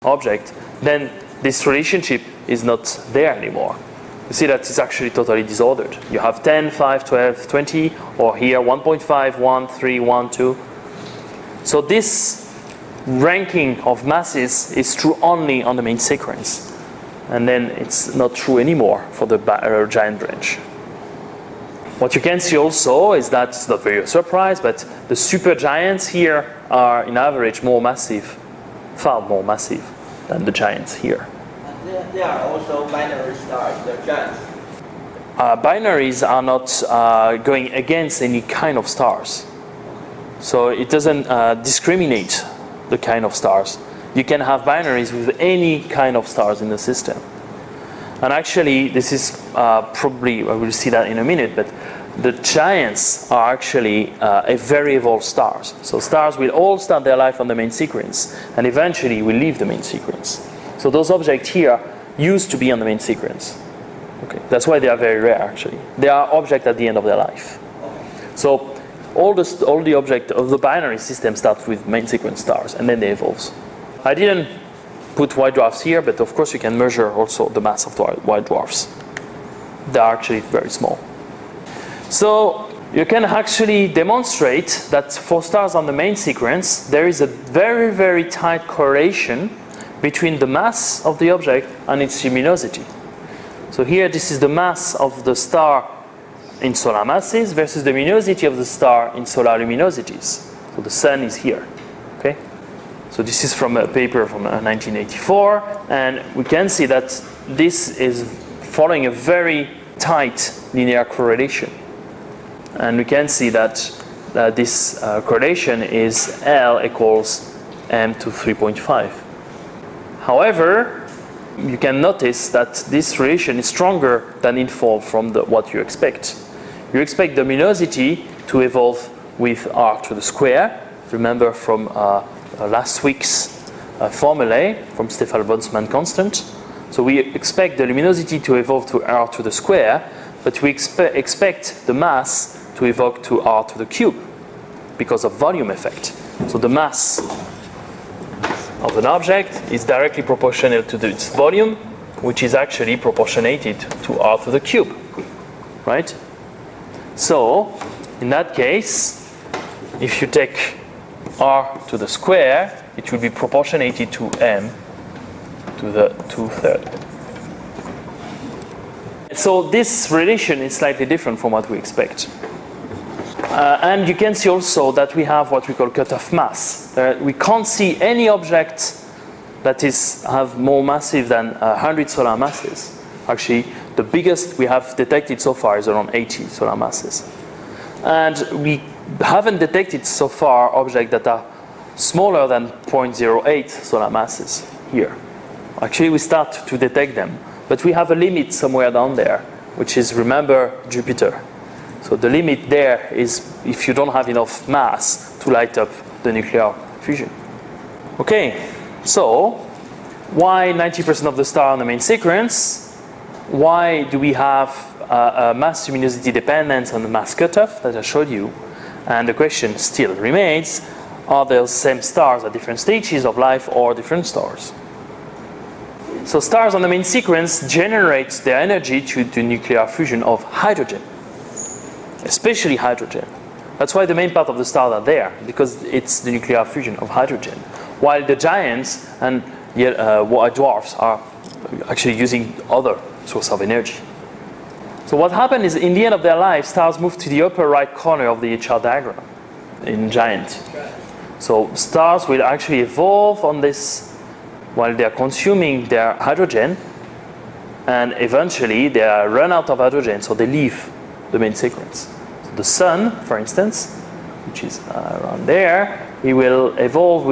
object, then this relationship is not there anymore. You see that it's actually totally disordered. You have 10, 5, 12, 20, or here 1.5, 1, 3, 1, 2. So this ranking of masses is true only on the main sequence. And then it's not true anymore for the giant branch. What you can see also is that, it's not very a surprise, but the supergiants here are in average more massive, far more massive than the giants here. They are also binary stars, they're giants. Binaries are not going against any kind of stars. So it doesn't discriminate the kind of stars. You can have binaries with any kind of stars in the system. And actually, this is probably, we'll see that in a minute, but the giants are actually a very evolved stars. So stars will all start their life on the main sequence, and eventually will leave the main sequence. So those objects here used to be on the main sequence. Okay, that's why they are very rare, actually. They are objects at the end of their life. So all the objects of the binary system start with main sequence stars, and then they evolve. I didn't put white dwarfs here, but of course you can measure also the mass of white dwarfs. They are actually very small. So you can actually demonstrate that for stars on the main sequence, there is a very, very tight correlation between the mass of the object and its luminosity. So here, this is the mass of the star in solar masses versus the luminosity of the star in solar luminosities. So the sun is here. Okay? So this is from a paper from 1984, and we can see that this is following a very tight linear correlation. And we can see that this correlation is L equals m to 3.5. However, you can notice that this relation is stronger than evolved from what you expect. You expect the luminosity to evolve with r to the square. Remember from last week's formulae from Stefan-Boltzmann constant. So we expect the luminosity to evolve to r to the square, but we expect the mass to evolve to r to the cube because of volume effect. So the mass of an object is directly proportional to its volume, which is actually proportionated to r to the cube, right? So in that case, if you take r to the square, it will be proportionated to m to the 2/3. So this relation is slightly different from what we expect. And you can see also that we have what we call cutoff mass. We can't see any object that have more massive than 100 solar masses. Actually, the biggest we have detected so far is around 80 solar masses. And we haven't detected so far objects that are smaller than 0.08 solar masses here. Actually, we start to detect them, but we have a limit somewhere down there, which is, remember, Jupiter. So the limit there is if you don't have enough mass to light up the nuclear fusion. Okay, so why 90% of the stars on the main sequence? Why do we have a mass luminosity dependence on the mass cutoff that I showed you? And the question still remains, are those same stars at different stages of life or different stars? So stars on the main sequence generate their energy to the nuclear fusion of hydrogen, especially hydrogen. That's why the main part of the stars are there, because it's the nuclear fusion of hydrogen. While the giants and white dwarfs are actually using other source of energy. So what happened is, in the end of their life, stars move to the upper right corner of the HR diagram in giant. So stars will actually evolve on this while they are consuming their hydrogen, and eventually they run out of hydrogen, so they leave the main sequence. So the sun, for instance, which is around there, it will evolve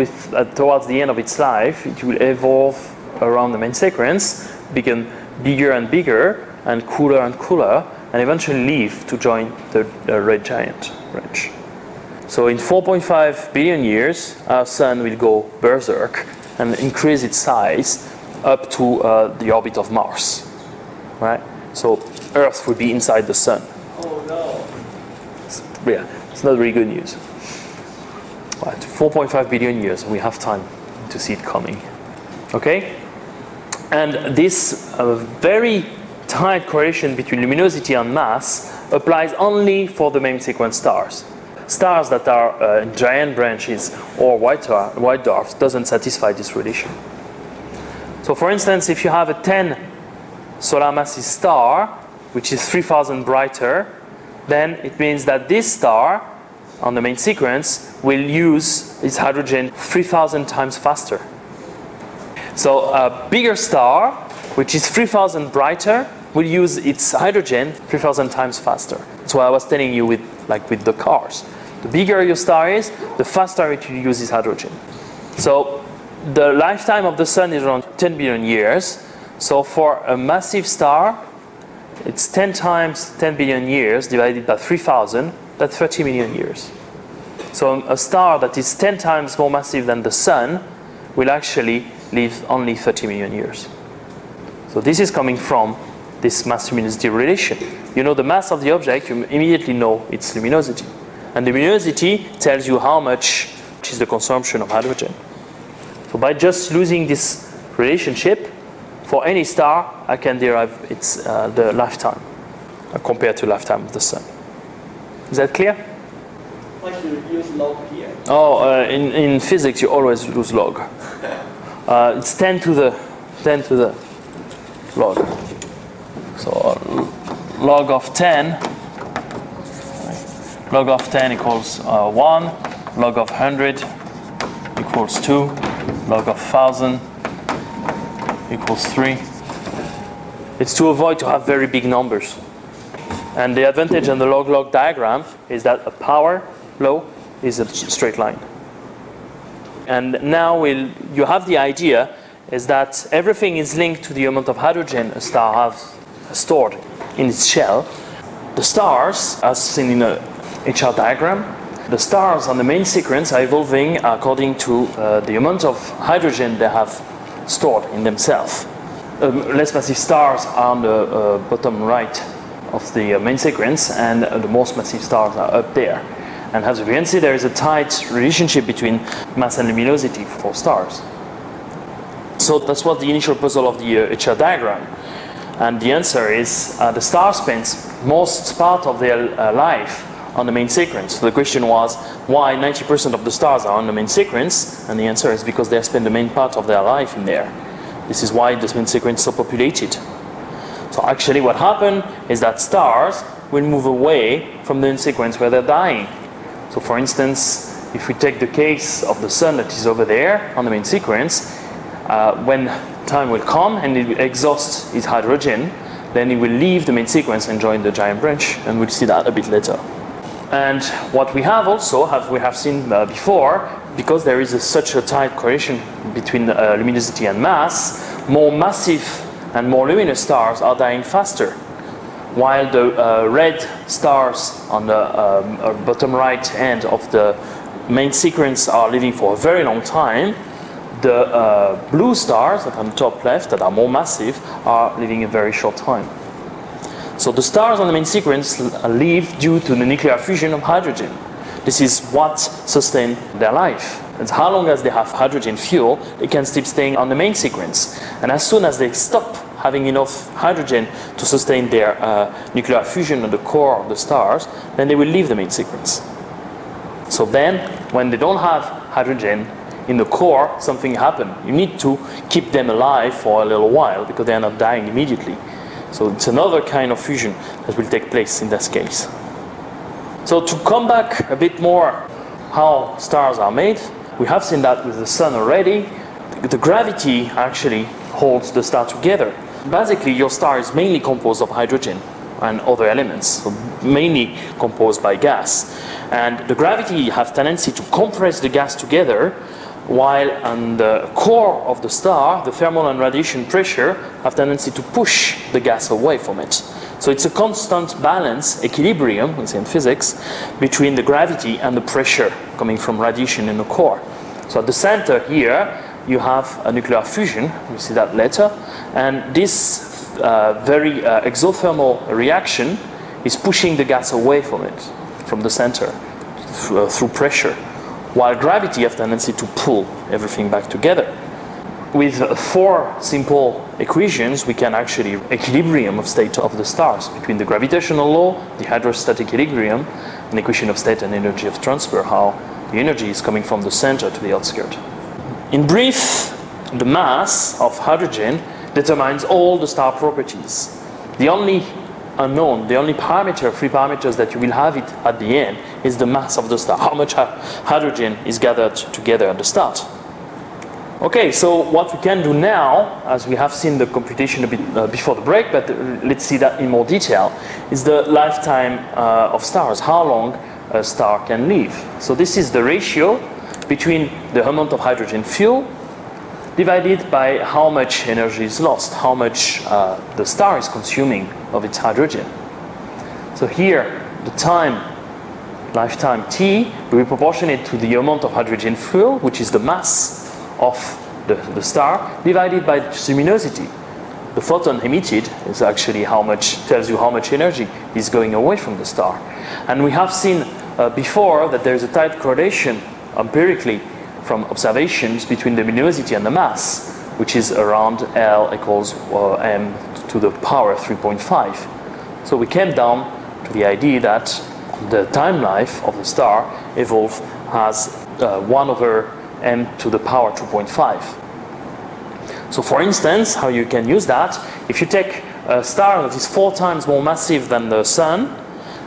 towards the end of its life. It will evolve around the main sequence, become bigger and bigger, and cooler, and eventually leave to join the red giant branch. So in 4.5 billion years, our sun will go berserk and increase its size up to the orbit of Mars, right? So Earth will be inside the sun. Oh no! It's not really good news. But 4.5 billion years, we have time to see it coming. Okay? And this very tight correlation between luminosity and mass applies only for the main sequence stars. Stars that are giant branches or white dwarfs doesn't satisfy this relation. So for instance, if you have a 10 solar masses star, which is 3,000 brighter, then it means that this star on the main sequence will use its hydrogen 3,000 times faster. So a bigger star, which is 3,000 brighter, will use its hydrogen 3,000 times faster. That's why I was telling you with the cars. The bigger your star is, the faster it will use its hydrogen. So the lifetime of the sun is around 10 billion years. So for a massive star, it's 10 times 10 billion years divided by 3,000, that's 30 million years. So a star that is 10 times more massive than the sun will actually live only 30 million years. So this is coming from this mass-luminosity relation. You know the mass of the object, you immediately know its luminosity. And the luminosity tells you how much is the consumption of hydrogen. So by just losing this relationship, for any star, I can derive its the lifetime compared to lifetime of the sun. Is that clear? Why should you use log here? Oh, in physics you always use log. It's 10 to the log. So log of 10 equals 1, log of 100 equals 2, log of 1,000 equals 3. It's to avoid to have very big numbers. And the advantage in the log-log diagram is that a power law is a straight line. And now you have the idea is that everything is linked to the amount of hydrogen a star has stored in its shell. The stars, as seen in a HR diagram, the stars on the main sequence are evolving according to the amount of hydrogen they have stored in themselves. Less massive stars are on the bottom right of the main sequence, and the most massive stars are up there. And as you can see, there is a tight relationship between mass and luminosity for stars. So that's what the initial puzzle of the HR diagram. And the answer is the star spends most part of their life on the main sequence. So the question was, why 90% of the stars are on the main sequence? And the answer is because they spend the main part of their life in there. This is why the main sequence is so populated. So actually what happened is that stars will move away from the main sequence where they're dying. So for instance, if we take the case of the sun that is over there on the main sequence, when time will come and it will exhaust its hydrogen, then it will leave the main sequence and join the giant branch, and we'll see that a bit later. And what we have also, we have seen before, because there is such a tight correlation between luminosity and mass, more massive and more luminous stars are dying faster, while the red stars on the bottom right end of the main sequence are living for a very long time. The blue stars that are on the top left, that are more massive, are living a very short time. So the stars on the main sequence live due to the nuclear fusion of hydrogen. This is what sustains their life. And how long as they have hydrogen fuel, they can still stay on the main sequence. And as soon as they stop having enough hydrogen to sustain their nuclear fusion at the core of the stars, then they will leave the main sequence. So then, when they don't have hydrogen in the core, something happens. You need to keep them alive for a little while because they are not dying immediately. So it's another kind of fusion that will take place in this case. So to come back a bit more how stars are made, we have seen that with the sun already. The gravity actually holds the star together. Basically, your star is mainly composed of hydrogen and other elements, so mainly composed by gas. And the gravity has tendency to compress the gas together, while on the core of the star, the thermal and radiation pressure have tendency to push the gas away from it. So it's a constant balance, equilibrium, we say in physics, between the gravity and the pressure coming from radiation in the core. So at the center here, you have a nuclear fusion, we'll see that later, and this very exothermal reaction is pushing the gas away from it, from the center, through pressure, while gravity has tendency to pull everything back together. with 4 simple equations, we can actually equilibrium of state of the stars between the gravitational law, the hydrostatic equilibrium, an equation of state and energy of transfer, how the energy is coming from the center to the outskirt. In brief, the mass of hydrogen determines all the star properties. The only unknown, the only parameter, 3 parameters that you will have it at the end is the mass of the star, how much hydrogen is gathered together at the start. Okay, so what we can do now, as we have seen the computation a bit before the break, but let's see that in more detail, is the lifetime of stars, how long a star can live. So this is the ratio between the amount of hydrogen fuel divided by how much energy is lost, how much the star is consuming of its hydrogen. So here, the lifetime t, we will proportion it to the amount of hydrogen fuel, which is the mass of the star, divided by its luminosity. The photon emitted is actually tells you how much energy is going away from the star. And we have seen before that there is a tight correlation empirically from observations between the luminosity and the mass, which is around L equals m to the power 3.5. So we came down to the idea that the time life of the star evolved as 1 over m to the power 2.5. So for instance, how you can use that, if you take a star that is 4 times more massive than the sun,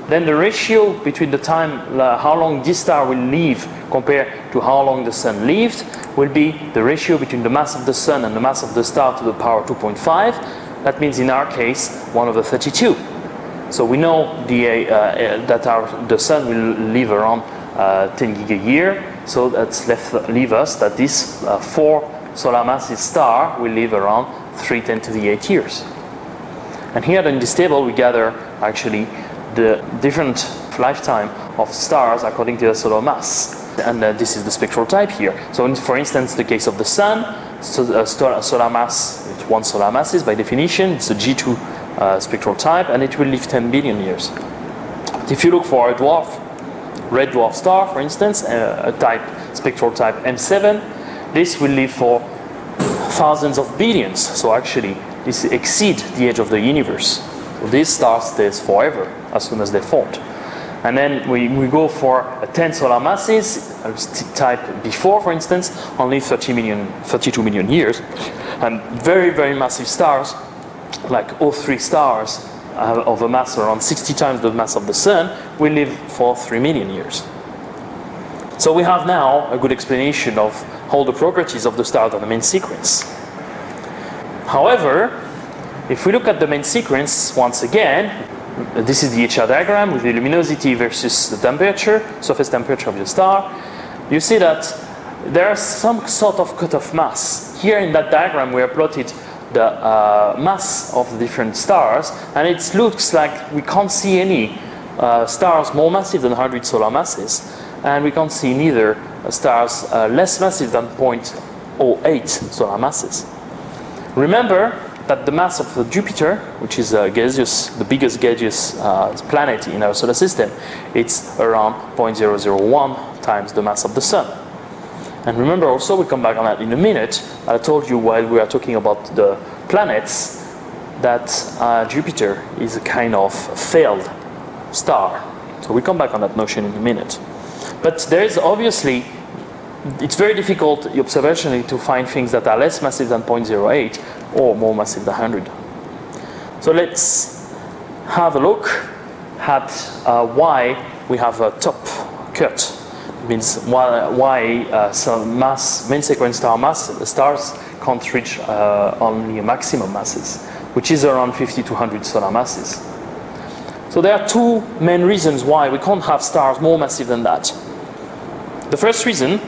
then the ratio between the time, how long this star will live compared to how long the sun lived, will be the ratio between the mass of the sun and the mass of the star to the power 2.5. That means in our case 1 over 32. So we know that the sun will live around 10 gig a year. So that's leave us that this 4 solar masses star will live around 3 × 10⁸ years. And here in this table we gather actually the different lifetime of stars according to the solar mass. And this is the spectral type here. So for instance, the case of the sun, solar mass, it's 1 solar masses by definition, it's a G2 spectral type, and it will live 10 billion years. But if you look for a red dwarf star, for instance, a spectral type M7, this will live for thousands of billions. So actually, this exceeds the age of the universe. So these stars stay forever as soon as they're formed. And then we go for a 10 solar masses, type B4, for instance, only 32 million years. And very, very massive stars, like O3 stars, of a mass around 60 times the mass of the sun, will live for 3 million years. So we have now a good explanation of all the properties of the stars on the main sequence. However, if we look at the main sequence once again, this is the HR diagram with the luminosity versus the temperature, surface temperature of the star. You see that there is some sort of cutoff mass. Here in that diagram we have plotted the mass of the different stars, and it looks like we can't see any stars more massive than 100 solar masses, and we can't see neither stars less massive than 0.08 solar masses. Remember that the mass of Jupiter, which is the biggest gaseous planet in our solar system, it's around 0.001 times the mass of the sun. And remember also, we'll come back on that in a minute, I told you while we are talking about the planets that Jupiter is a kind of failed star. So we'll come back on that notion in a minute. But there is obviously, it's very difficult observationally to find things that are less massive than 0.08 or more massive than 100. So let's have a look at why we have a top cut. It means why some main sequence stars can't reach only maximum masses, which is around 50 to 100 solar masses. So there are 2 main reasons why we can't have stars more massive than that. The first reason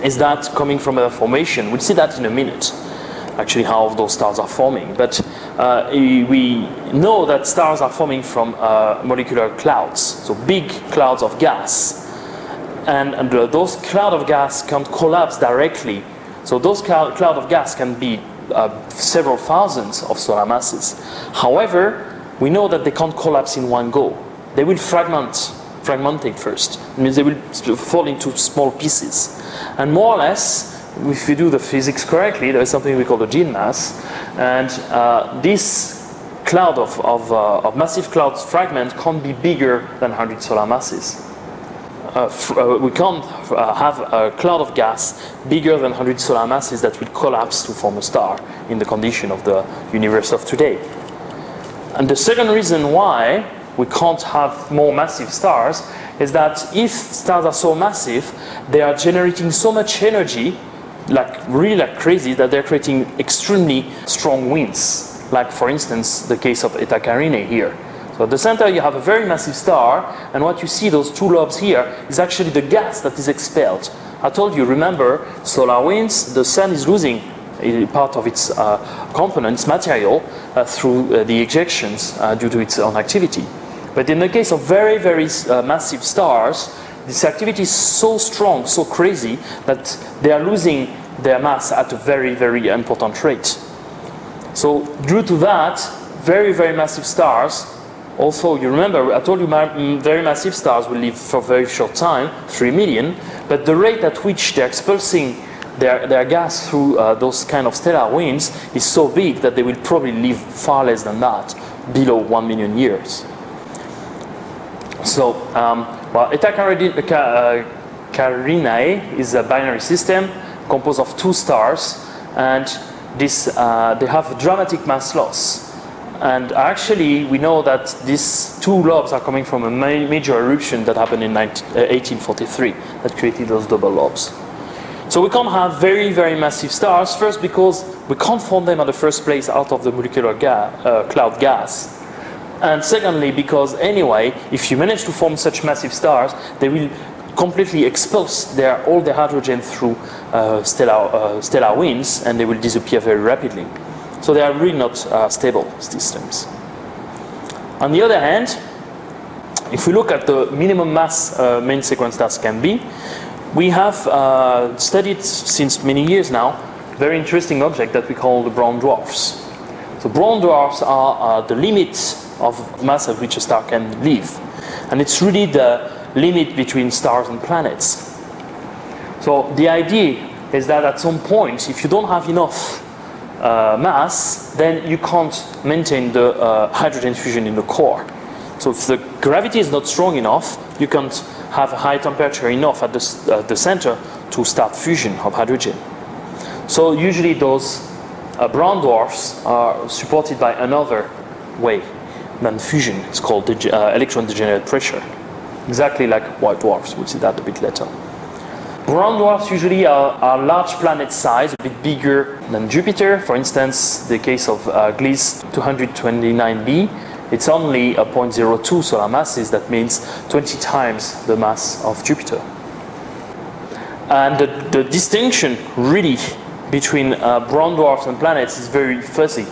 is that coming from a formation. We'll see that in a minute, actually how those stars are forming. But we know that stars are forming from molecular clouds, so big clouds of gas. And those clouds of gas can't collapse directly. So those clouds of gas can be several thousands of solar masses. However, we know that they can't collapse in one go. They will fragmentate first. It means they will fall into small pieces. And more or less, if you do the physics correctly, there is something we call the gene mass, and this cloud of massive cloud fragment can't be bigger than 100 solar masses. We can't have a cloud of gas bigger than 100 solar masses that will collapse to form a star in the condition of the universe of today. And the second reason why we can't have more massive stars is that if stars are so massive, they are generating so much energy, really like crazy, that they're creating extremely strong winds. Like, for instance, the case of Eta Carinae here. So at the center you have a very massive star, and what you see, those two lobes here, is actually the gas that is expelled. I told you, remember, solar winds, the sun is losing part of its components, material, through the ejections due to its own activity. But in the case of very, very massive stars, this activity is so strong, so crazy, that they are losing their mass at a very, very important rate. So due to that, very, very massive stars, also, you remember, I told you very massive stars will live for a very short time, 3 million, but the rate at which they're expulsing their gas through those kind of stellar winds is so big that they will probably live far less than that, below 1 million years. So, Eta Carinae is a binary system composed of two stars, and they have dramatic mass loss. And actually, we know that these two lobes are coming from a major eruption that happened in 1843 that created those double lobes. So we can't have very, very massive stars, first because we can't form them in the first place out of the molecular cloud gas. And secondly, because anyway, if you manage to form such massive stars, they will completely expulse all the hydrogen through stellar winds, and they will disappear very rapidly. So they are really not stable systems. On the other hand, if we look at the minimum mass main sequence stars can be, we have studied since many years now a very interesting object that we call the brown dwarfs. So brown dwarfs are the limit of mass at which a star can live. And it's really the limit between stars and planets. So the idea is that at some point, if you don't have enough mass, then you can't maintain the hydrogen fusion in the core. So if the gravity is not strong enough, you can't have a high temperature enough at the center to start fusion of hydrogen. So usually those brown dwarfs are supported by another way than fusion. It's called electron degenerate pressure. Exactly like white dwarfs, we'll see that a bit later. Brown dwarfs usually are large planet size, a bit bigger than Jupiter. For instance, the case of Gliese 229b, it's only a 0.02 solar masses. That means 20 times the mass of Jupiter. And the distinction really between brown dwarfs and planets is very fuzzy.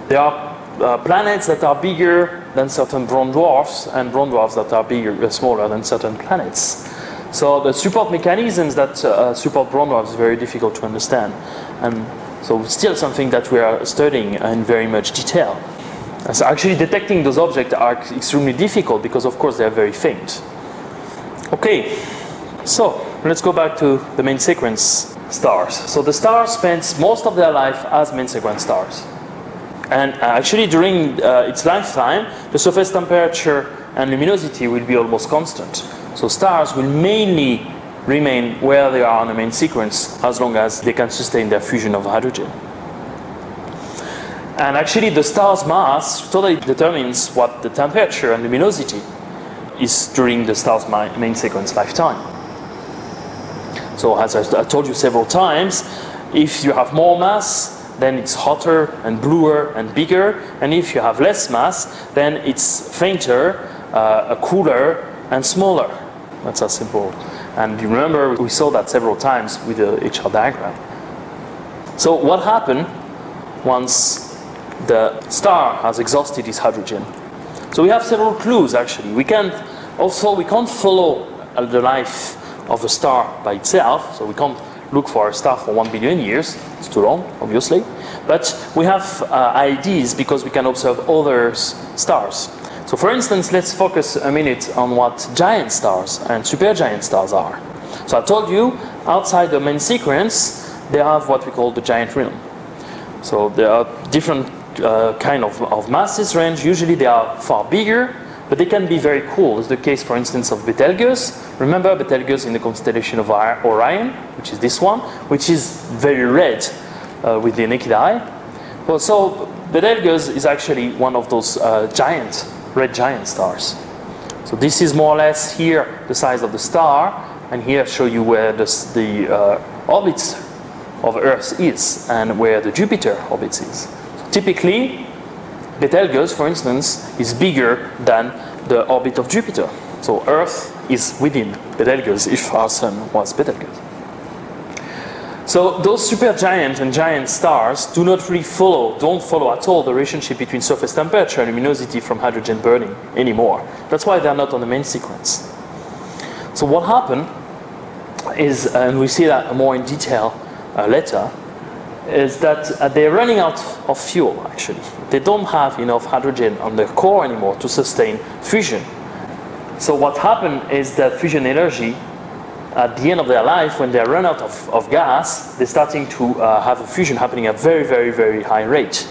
There are planets that are bigger than certain brown dwarfs, and brown dwarfs that are smaller than certain planets. So the support mechanisms that support brown dwarfs is very difficult to understand, and so it's still something that we are studying in very much detail. So actually detecting those objects are extremely difficult because of course they are very faint. Okay, so let's go back to the main sequence stars. So the star spends most of their life as main sequence stars. And actually during its lifetime, the surface temperature and luminosity will be almost constant. So stars will mainly remain where they are on the main sequence as long as they can sustain their fusion of hydrogen. And actually the star's mass totally determines what the temperature and luminosity is during the star's main sequence lifetime. So as I told you several times, if you have more mass, then it's hotter and bluer and bigger, and if you have less mass, then it's fainter, cooler and smaller. That's as simple. And you remember we saw that several times with the HR diagram. So what happened once the star has exhausted its hydrogen? So we have several clues actually. We can't follow the life of a star by itself, so we can't look for a star for 1 billion years. It's too long, obviously. But we have ideas because we can observe other stars. So for instance, let's focus a minute on what giant stars and supergiant stars are. So I told you, outside the main sequence, they have what we call the giant realm. So there are different kind of masses range. Usually they are far bigger, but they can be very cool. It's the case, for instance, of Betelgeuse. Remember Betelgeuse in the constellation of Orion, which is this one, which is very red with the naked eye. Well, so Betelgeuse is actually one of those red giant stars. So this is more or less here the size of the star, and here I show you where the orbit of Earth is and where the Jupiter orbit is. So typically, Betelgeuse, for instance, is bigger than the orbit of Jupiter. So Earth is within Betelgeuse if our Sun was Betelgeuse. So those supergiant and giant stars don't follow at all the relationship between surface temperature and luminosity from hydrogen burning anymore. That's why they're not on the main sequence. So what happened is, and we see that more in detail later, is that they're running out of fuel, actually. They don't have enough hydrogen on their core anymore to sustain fusion. So what happened is that fusion energy, at the end of their life, when they run out of gas, they're starting to have a fusion happening at a very, very, very high rate.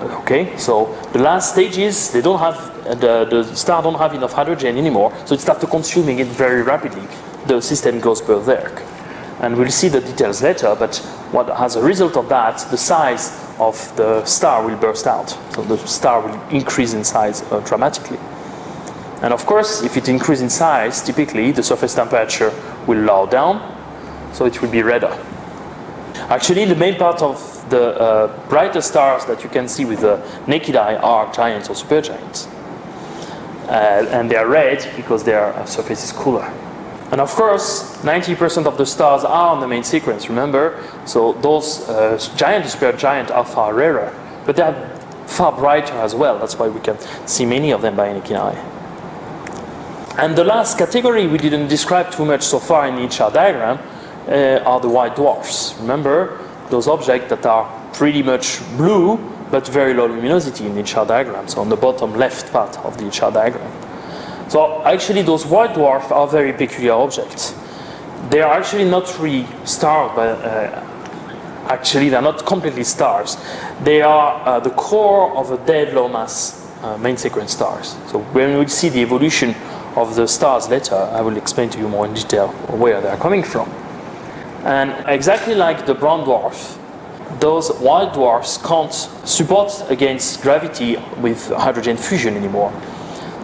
Okay, so the last stages, they don't have the star don't have enough hydrogen anymore, so it starts consuming it very rapidly. The system goes berserk, and we'll see the details later. But as a result of that, the size of the star will burst out. So the star will increase in size dramatically. And of course, if it increases in size, typically the surface temperature will lower down, so it will be redder. Actually, the main part of the brighter stars that you can see with the naked eye are giants or supergiants. And they are red because their surface is cooler. And of course, 90% of the stars are on the main sequence, remember? So those giant and supergiant are far rarer, but they are far brighter as well. That's why we can see many of them by naked eye. And the last category we didn't describe too much so far in the HR diagram are the white dwarfs. Remember, those objects that are pretty much blue but very low luminosity in the HR diagram, so on the bottom left part of the HR diagram. So actually those white dwarfs are very peculiar objects. They are actually not really stars, but actually they're not completely stars. They are the core of a dead low mass main sequence stars. So when we see the evolution of the stars later, I will explain to you more in detail where they are coming from. And exactly like the brown dwarf, those white dwarfs can't support against gravity with hydrogen fusion anymore.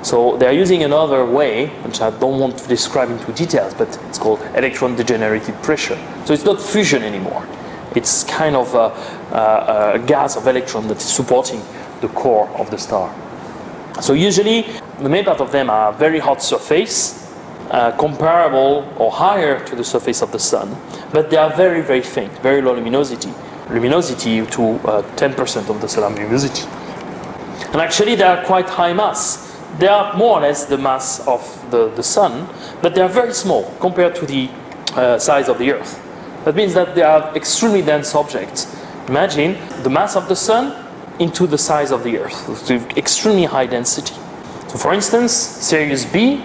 So they're using another way, which I don't want to describe into details, but it's called electron degenerated pressure. So it's not fusion anymore. It's kind of a gas of electron that is supporting the core of the star. So usually, the main part of them are very hot surface, comparable or higher to the surface of the sun, but they are very, very faint, very low luminosity to 10% of the solar luminosity. And actually, they are quite high mass. They are more or less the mass of the sun, but they are very small compared to the size of the Earth. That means that they are extremely dense objects. Imagine the mass of the sun into the size of the Earth, so extremely high density. So for instance, Sirius B,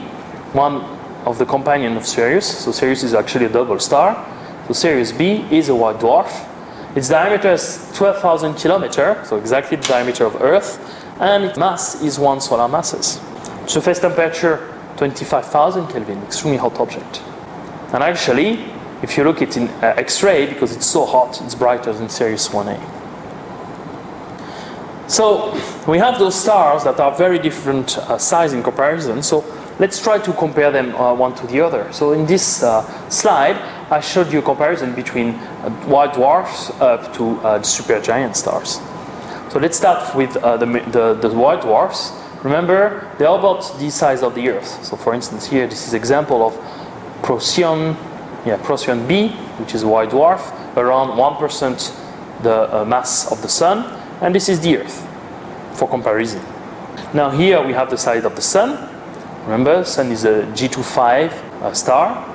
one of the companions of Sirius, so Sirius is actually a double star, so Sirius B is a white dwarf. Its diameter is 12,000 kilometers, so exactly the diameter of Earth, and its mass is 1 solar masses. Surface temperature 25,000 Kelvin, extremely hot object. And actually, if you look at it in X-ray, because it's so hot, it's brighter than Sirius 1A. So we have those stars that are very different size in comparison. So let's try to compare them one to the other. So in this slide, I showed you a comparison between white dwarfs up to supergiant stars. So let's start with the white dwarfs. Remember, they're about the size of the Earth. So for instance, here this is an example of Procyon B, which is a white dwarf, around 1% the mass of the Sun. And this is the Earth, for comparison. Now here we have the size of the Sun. Remember, Sun is a G25 star.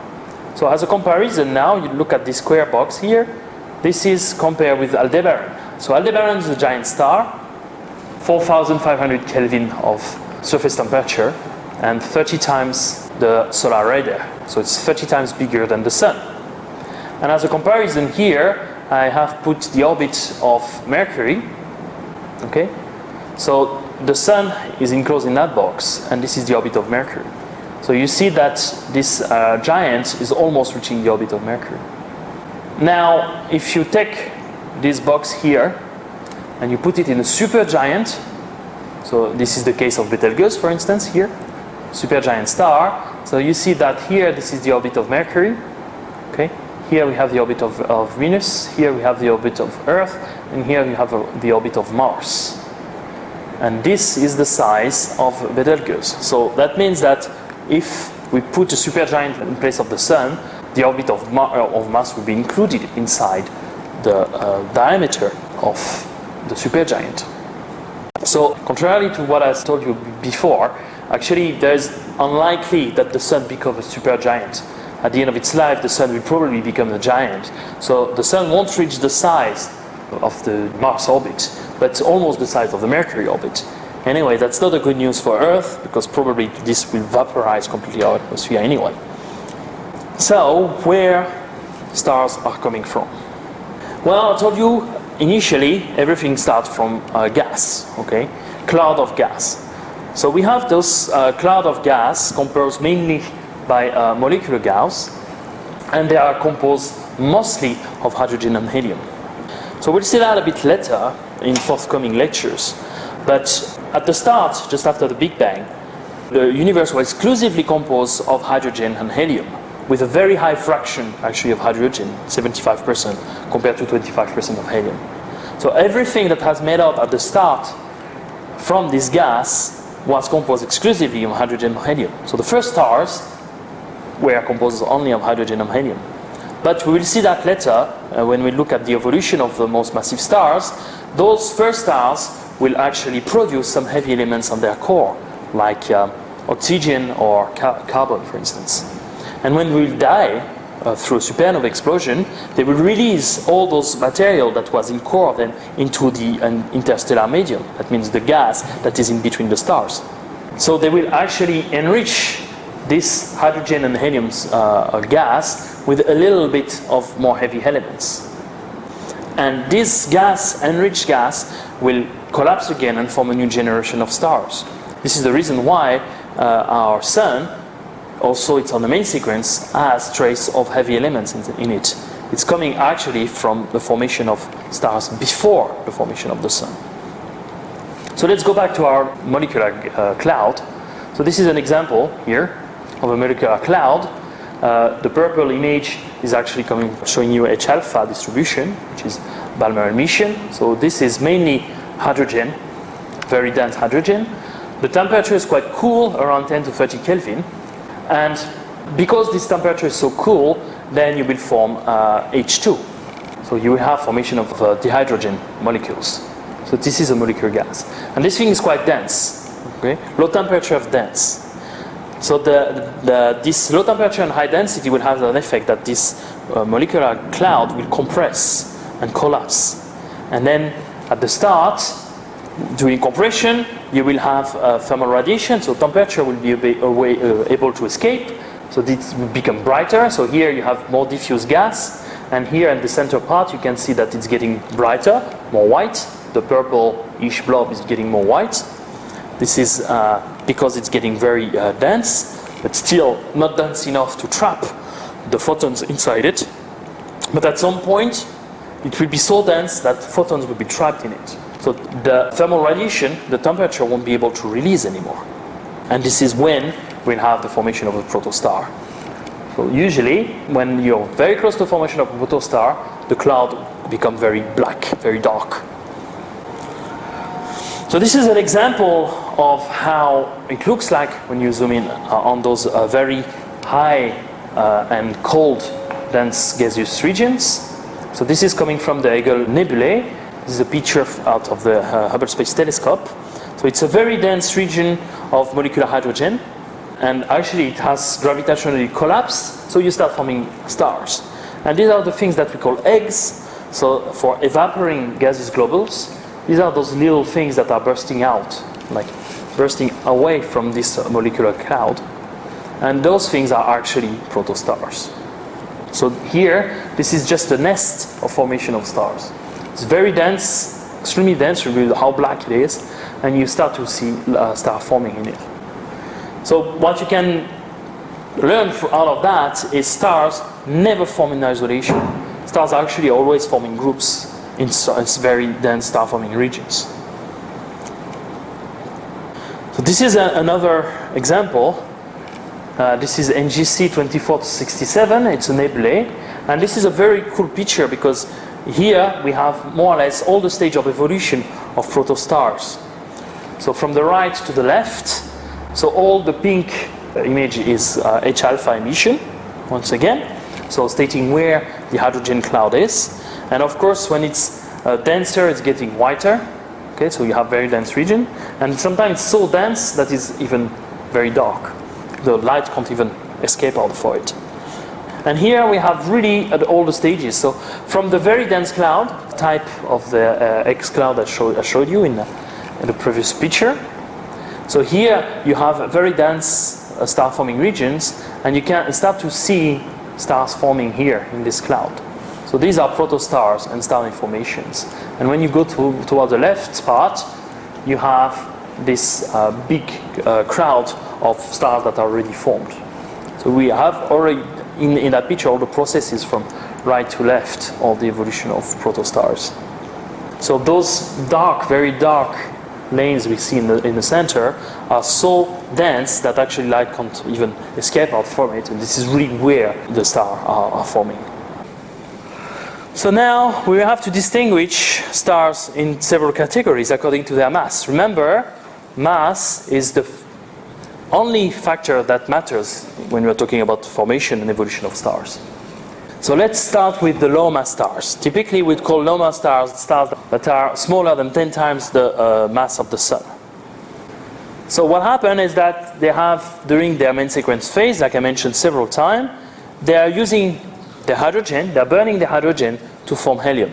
So as a comparison now, you look at this square box here. This is compared with Aldebaran. So Aldebaran is a giant star, 4,500 Kelvin of surface temperature, and 30 times the solar radar. So it's 30 times bigger than the Sun. And as a comparison here, I have put the orbit of Mercury. Okay, so the Sun is enclosed in that box, and this is the orbit of Mercury. So you see that this giant is almost reaching the orbit of Mercury. Now, if you take this box here and you put it in a supergiant, so this is the case of Betelgeuse, for instance, here, supergiant star. So you see that here, this is the orbit of Mercury. Okay, here we have the orbit of Venus. Here we have the orbit of Earth, and here we have the orbit of Mars. And this is the size of Betelgeuse. So that means that if we put a supergiant in place of the Sun, the orbit of Mars will be included inside the diameter of the supergiant. So, contrary to what I told you before, actually there's unlikely that the Sun becomes a supergiant. At the end of its life, the Sun will probably become a giant. So the Sun won't reach the size of the Mars orbit, but almost the size of the Mercury orbit. Anyway, that's not a good news for Earth, because probably this will vaporize completely our atmosphere anyway. So, where stars are coming from? Well, I told you initially everything starts from gas, okay? Cloud of gas. So we have those cloud of gas composed mainly by molecular gas, and they are composed mostly of hydrogen and helium. So we'll see that a bit later in forthcoming lectures. But at the start, just after the Big Bang, the universe was exclusively composed of hydrogen and helium, with a very high fraction actually of hydrogen, 75% compared to 25% of helium. So everything that has made up at the start from this gas was composed exclusively of hydrogen and helium. So the first stars were composed only of hydrogen and helium. But we will see that later when we look at the evolution of the most massive stars. Those first stars will actually produce some heavy elements on their core, like oxygen or carbon, for instance. And when we will die through a supernova explosion, they will release all those material that was in core of them into the interstellar medium. That means the gas that is in between the stars. So they will actually enrich this hydrogen and helium gas with a little bit of more heavy elements. And this gas, enriched gas, will collapse again and form a new generation of stars. This is the reason why our Sun, also it's on the main sequence, has trace of heavy elements in it. It's coming actually from the formation of stars before the formation of the Sun. So let's go back to our molecular cloud. So this is an example here of a molecular cloud. The purple image is actually showing you H alpha distribution, which is Balmer emission. So this is mainly hydrogen, very dense hydrogen. The temperature is quite cool, around 10 to 30 Kelvin. And because this temperature is so cool, then you will form H2. So you will have formation of dihydrogen molecules. So this is a molecular gas. And this thing is quite dense, okay? Low temperature of dense. So this low temperature and high density will have an effect that this molecular cloud will compress and collapse. And then at the start, during compression, you will have thermal radiation, so temperature will be able to escape. So this will become brighter. So here you have more diffuse gas, and here in the center part you can see that it's getting brighter, more white. The purple-ish blob is getting more white. This is because it's getting very dense, but still not dense enough to trap the photons inside it. But at some point, it will be so dense that photons will be trapped in it. So the thermal radiation, the temperature won't be able to release anymore. And this is when we'll have the formation of a protostar. So usually, when you're very close to the formation of a protostar, the cloud becomes very black, very dark. So this is an example of how it looks like when you zoom in on those very high and cold, dense gaseous regions. So this is coming from the Eagle Nebulae. This is a picture out of the Hubble Space Telescope. So it's a very dense region of molecular hydrogen, and actually it has gravitationally collapsed, so you start forming stars. And these are the things that we call eggs. So for evaporating gaseous globules, these are those little things that are bursting out, like bursting away from this molecular cloud. And those things are actually protostars. So here, this is just a nest of formation of stars. It's very dense, extremely dense, with how black it is, and you start to see stars forming in it. So what you can learn out of that is stars never form in isolation. Stars are actually always forming groups in very dense star-forming regions. So this is another example. This is NGC 2467. It's a nebulae, and this is a very cool picture because here we have more or less all the stage of evolution of protostars. So from the right to the left, so all the pink image is H alpha emission, once again, so stating where the hydrogen cloud is. And of course, when it's denser, it's getting whiter. Okay, so you have very dense region, and sometimes it's so dense that it's even very dark. The light can't even escape out for it. And here we have really at all the stages. So from the very dense cloud, type of the X cloud I showed you in the previous picture. So here you have very dense star-forming regions, and you can start to see stars forming here in this cloud. So these are protostars and star formations. And when you go toward the left part, you have this big crowd of stars that are already formed. So we have already, in that picture, all the processes from right to left of the evolution of protostars. So those dark, very dark lanes we see in the center are so dense that actually light can't even escape out from it, and this is really where the stars are forming. So now we have to distinguish stars in several categories according to their mass. Remember, mass is the only factor that matters when we're talking about formation and evolution of stars. So let's start with the low mass stars. Typically we'd call low mass stars that are smaller than 10 times the mass of the Sun. So what happened is that they have, during their main sequence phase, like I mentioned several times, they are using the hydrogen, they're burning the hydrogen to form helium.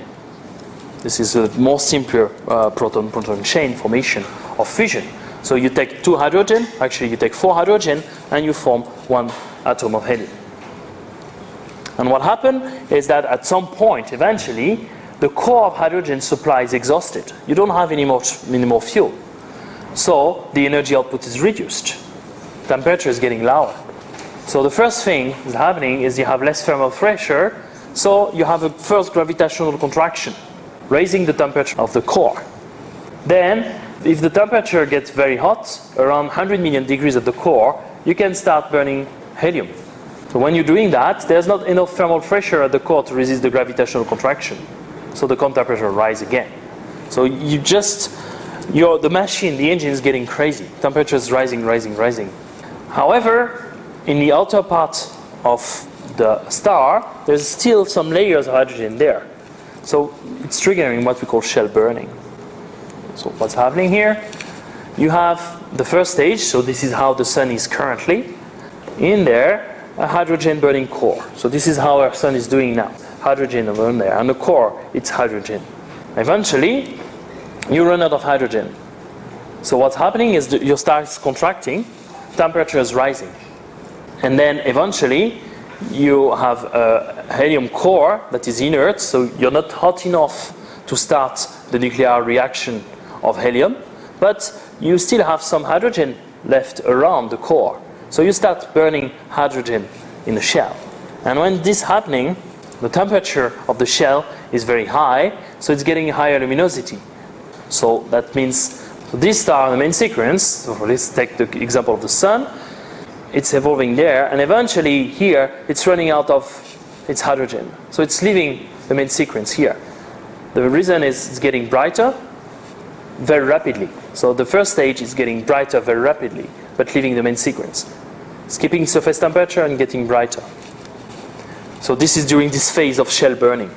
This is a more simpler proton-proton chain formation of fission. So you take 2 hydrogen, actually you take 4 hydrogen, and you form 1 atom of helium. And what happened is that at some point, eventually, the core of hydrogen supply is exhausted. You don't have any more fuel. So the energy output is reduced. Temperature is getting lower. So the first thing that's happening is you have less thermal pressure, so you have a first gravitational contraction, raising the temperature of the core. Then, if the temperature gets very hot, around 100 million degrees at the core, you can start burning helium. So when you're doing that, there's not enough thermal pressure at the core to resist the gravitational contraction. So the core temperature rises again. So the machine, the engine is getting crazy. Temperature is rising, rising, rising. However, in the outer part of the star, there's still some layers of hydrogen there. So it's triggering what we call shell burning. So what's happening here? You have the first stage, so this is how the Sun is currently. In there, a hydrogen burning core. So this is how our Sun is doing now. Hydrogen over there, and the core, it's hydrogen. Eventually, you run out of hydrogen. So what's happening is your star is contracting, temperature is rising. And then eventually, you have a helium core that is inert, so you're not hot enough to start the nuclear reaction of helium, but you still have some hydrogen left around the core. So you start burning hydrogen in the shell. And when this is happening, the temperature of the shell is very high, so it's getting higher luminosity. So that means this star, the main sequence, so let's take the example of the Sun, it's evolving there, and eventually here, it's running out of its hydrogen. So it's leaving the main sequence here. The reason is it's getting brighter very rapidly. So the first stage is getting brighter very rapidly, but leaving the main sequence. It's keeping surface temperature and getting brighter. So this is during this phase of shell burning.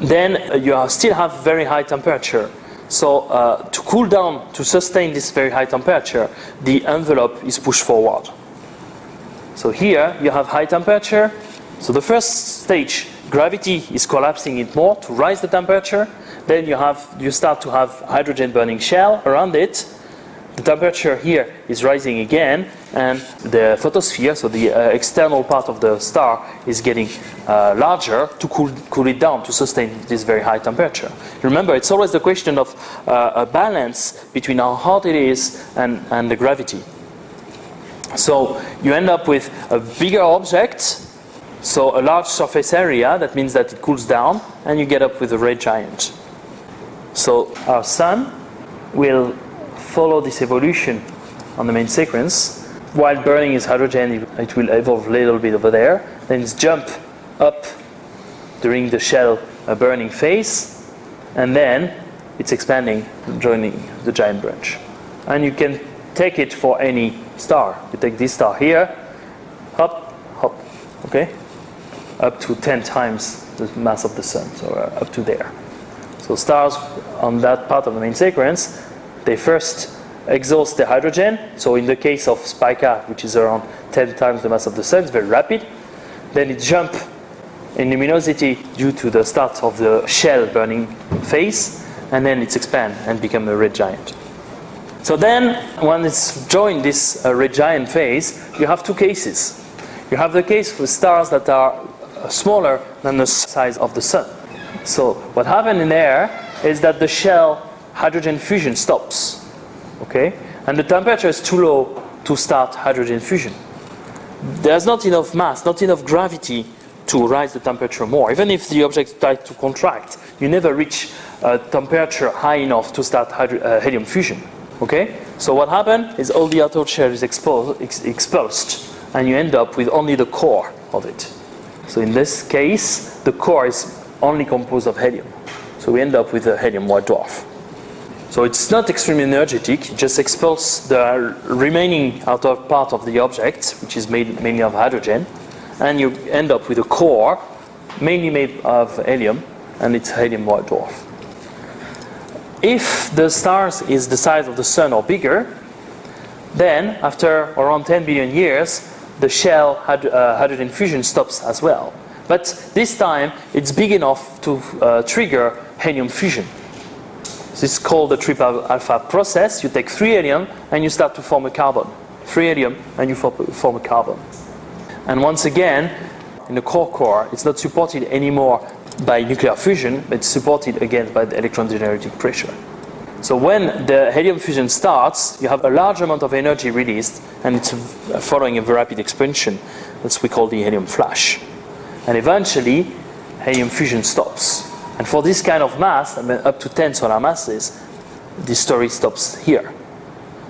Then you still have very high temperature. So to cool down, to sustain this very high temperature, the envelope is pushed forward. So here you have high temperature. So the first stage, gravity is collapsing it more to rise the temperature. Then you start to have hydrogen burning shell around it. the temperature here is rising again, and the photosphere, so the external part of the star, is getting larger to cool it down, to sustain this very high temperature. Remember, it's always the question of a balance between how hot it is and the gravity. So you end up with a bigger object, so a large surface area, that means that it cools down, and you get up with a red giant. So our sun will follow this evolution on the main sequence. While burning its hydrogen, it will evolve a little bit over there, then it's jump up during the shell burning phase, and then it's expanding, joining the giant branch. And you can take it for any star. You take this star here, hop, hop, okay? Up to 10 times the mass of the sun, so up to there. So stars on that part of the main sequence, they first exhaust the hydrogen. So in the case of Spica, which is around 10 times the mass of the sun, it's very rapid. Then it jumps in luminosity due to the start of the shell burning phase, and then it expands and becomes a red giant. So then, when it's joined this red giant phase, you have two cases. You have the case for stars that are smaller than the size of the sun. So what happens in there is that the shell hydrogen fusion stops, okay? And the temperature is too low to start hydrogen fusion. There's not enough mass, not enough gravity to rise the temperature more. Even if the object tries to contract, you never reach a temperature high enough to start helium fusion, okay? So what happens is all the outer shell is expulsed, and you end up with only the core of it. So in this case, the core is only composed of helium. So we end up with a helium white dwarf. So it's not extremely energetic, it just expels the remaining outer part of the object, which is made mainly of hydrogen, and you end up with a core mainly made of helium, and it's a helium white dwarf. If the star is the size of the sun or bigger, then after around 10 billion years, the shell hydrogen fusion stops as well. But this time, it's big enough to trigger helium fusion. This is called the triple alpha process. You take 3 helium and you start to form a carbon. 3 helium and you form a carbon. And once again, in the core, it's not supported anymore by nuclear fusion, but it's supported again by the electron generating pressure. So when the helium fusion starts, you have a large amount of energy released, and it's following a very rapid expansion. That's what we call the helium flash. And eventually, helium fusion stops. And for this kind of mass, I mean, up to 10 solar masses, this story stops here.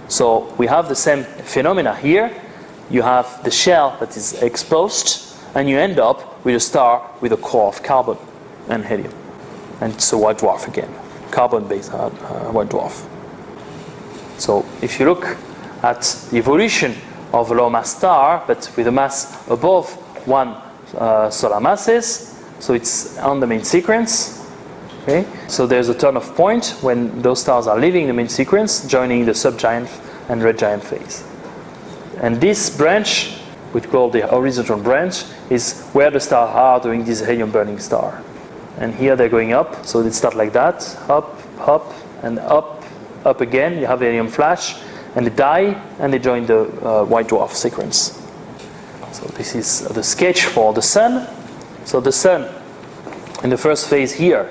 So we have the same phenomena here. You have the shell that is exposed, and you end up with a star with a core of carbon and helium. And it's a white dwarf again, carbon-based white dwarf. So if you look at the evolution of a low mass star, but with a mass above 1 solar masses, so it's on the main sequence. Okay? So there's a turn off point when those stars are leaving the main sequence, joining the subgiant and red giant phase. And this branch, which we call the horizontal branch, is where the stars are during this helium burning star. And here they're going up, so they start like that, up, up, and up, up again. You have the helium flash, and they die, and they join the white dwarf sequence. So this is the sketch for the sun. So the sun, in the first phase here,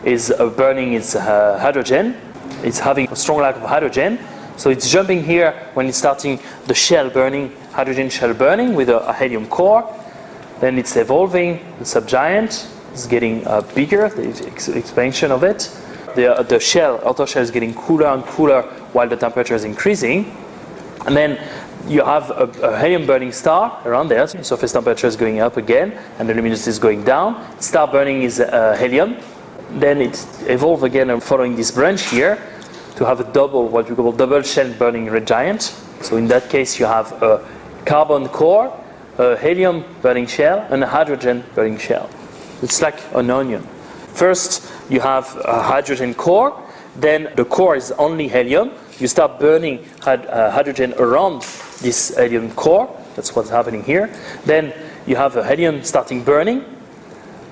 is burning its hydrogen. It's having a strong lack of hydrogen. So it's jumping here when it's starting the shell burning, hydrogen shell burning with a helium core. Then it's evolving, the subgiant is getting bigger, the expansion of it. The shell, outer shell is getting cooler and cooler while the temperature is increasing. And then you have a helium burning star around there, so the surface temperature is going up again, and the luminosity is going down. Star burning is helium. Then it evolves again following this branch here to have a double, what we call double shell burning red giant. So in that case, you have a carbon core, a helium burning shell, and a hydrogen burning shell. It's like an onion. First, you have a hydrogen core, then the core is only helium. You start burning hydrogen around this helium core. That's what's happening here. Then you have a helium starting burning,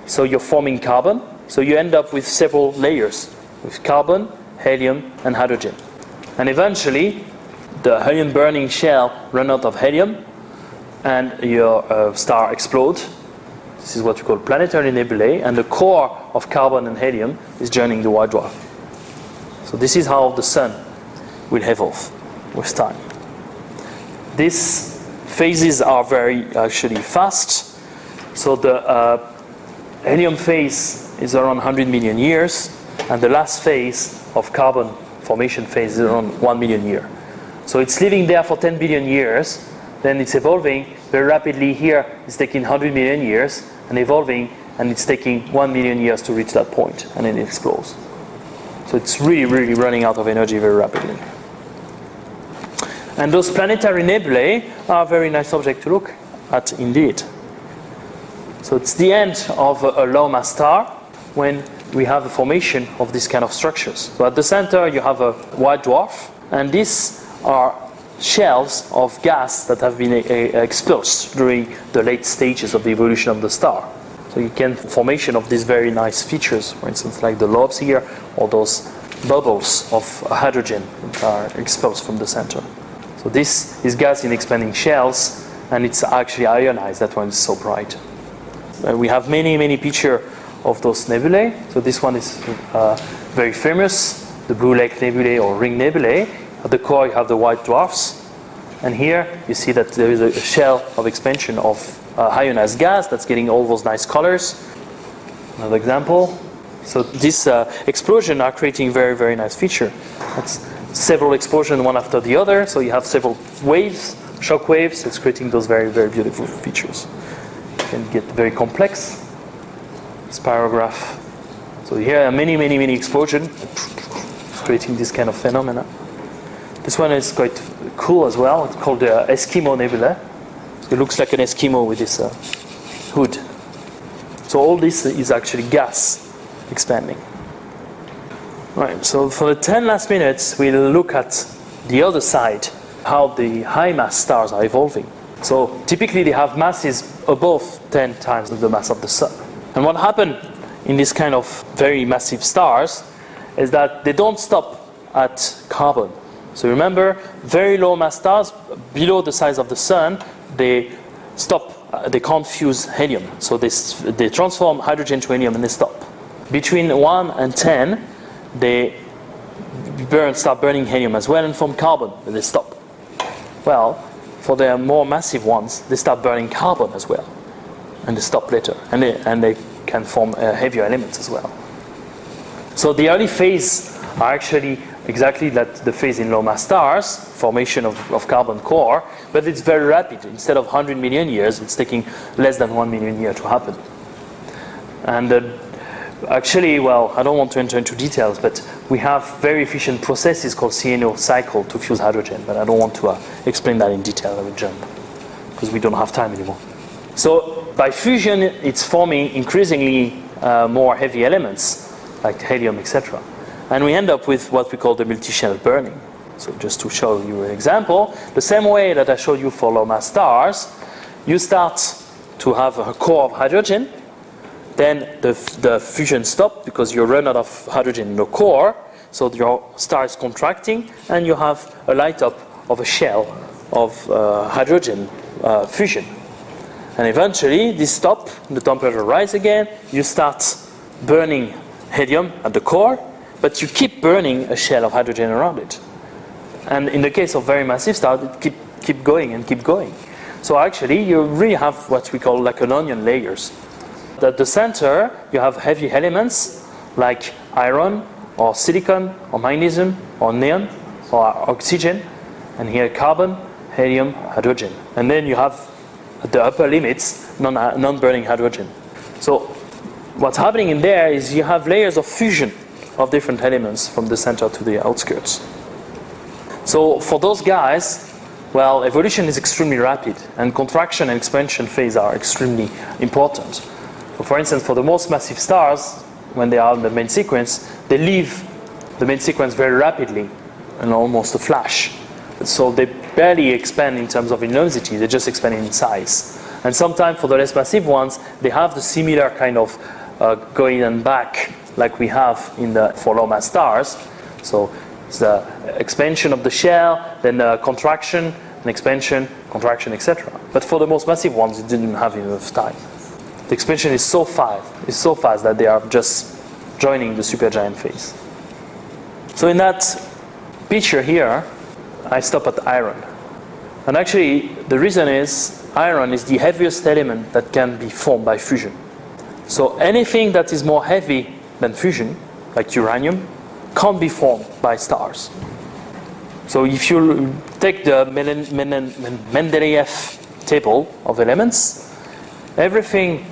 so you're forming carbon. So you end up with several layers, with carbon, helium, and hydrogen. And eventually, the helium burning shell run out of helium, and your star explodes. This is what we call planetary nebulae, and the core of carbon and helium is joining the white dwarf. So this is how the sun will evolve with time. These phases are very actually fast. So the helium phase is around 100 million years, and the last phase of carbon formation phase is around 1 million years. So it's living there for 10 billion years, then it's evolving very rapidly. Here it's taking 100 million years and evolving, and it's taking 1 million years to reach that point, and then it explodes. So it's really, really running out of energy very rapidly. And those planetary nebulae are a very nice object to look at indeed. So it's the end of a low mass star when we have the formation of this kind of structures. So at the center you have a white dwarf, and these are shells of gas that have been expulsed during the late stages of the evolution of the star. So you can formation of these very nice features, for instance like the lobes here, or those bubbles of hydrogen that are expelled from the center. So this is gas in expanding shells, and it's actually ionized. That one is so bright. We have many pictures of those nebulae. So this one is very famous, the Blue Lake Nebulae or Ring Nebulae. At the core you have the white dwarfs, and here you see that there is a shell of expansion of ionized gas that's getting all those nice colors. Another example. So this explosion are creating very nice feature. That's several explosions one after the other, so you have several waves, shock waves. It's creating those very beautiful features. It can get very complex. Spirograph. So here are many explosions creating this kind of phenomena. This one is quite cool as well. It's called the Eskimo Nebula. It looks like an Eskimo with this hood. So all this is actually gas expanding. Right, so for the 10 last minutes, we'll look at the other side, how the high mass stars are evolving. So typically they have masses above 10 times the mass of the sun. And what happened in this kind of very massive stars is that they don't stop at carbon. So remember, very low mass stars below the size of the sun, they stop, they can't fuse helium. So they transform hydrogen to helium and they stop. Between 1 and 10, they start burning helium as well and form carbon, and they stop. Well, for the more massive ones, they start burning carbon as well, and they stop later, and they can form heavier elements as well. So the early phase are actually exactly like the phase in low mass stars, formation of carbon core, but it's very rapid. Instead of 100 million years, it's taking less than 1 million years to happen. And actually, well, I don't want to enter into details, but we have very efficient processes called CNO cycle to fuse hydrogen, but I don't want to explain that in detail. I will jump, because we don't have time anymore. So by fusion, it's forming increasingly more heavy elements, like helium, etc. And we end up with what we call the multi-shell burning. So just to show you an example, the same way that I showed you for low mass stars, you start to have a core of hydrogen, then the fusion stops because you run out of hydrogen in the core, so your star is contracting, and you have a light up of a shell of hydrogen fusion. And eventually this stops, the temperature rises again, you start burning helium at the core, but you keep burning a shell of hydrogen around it. And in the case of very massive stars, it keep going and keep going. So actually you really have what we call like an onion layers. At the center you have heavy elements like iron or silicon or magnesium or neon or oxygen, and here carbon, helium, hydrogen. And then you have at the upper limits non-burning hydrogen. So what's happening in there is you have layers of fusion of different elements from the center to the outskirts. So for those guys, well, evolution is extremely rapid, and contraction and expansion phase are extremely important. So for instance, for the most massive stars, when they are in the main sequence, they leave the main sequence very rapidly, and almost a flash. So they barely expand in terms of luminosity, they just expand in size. And sometimes for the less massive ones, they have the similar kind of going and back like we have for low mass stars. So It's the expansion of the shell, then the contraction, and expansion, contraction, etc. But for the most massive ones, it didn't have enough time. The expansion is so fast that they are just joining the supergiant phase. So in that picture here, I stop at iron. And actually, the reason is iron is the heaviest element that can be formed by fusion. So anything that is more heavy than fusion, like uranium, can't be formed by stars. So if you take the Mendeleev table of elements, everything,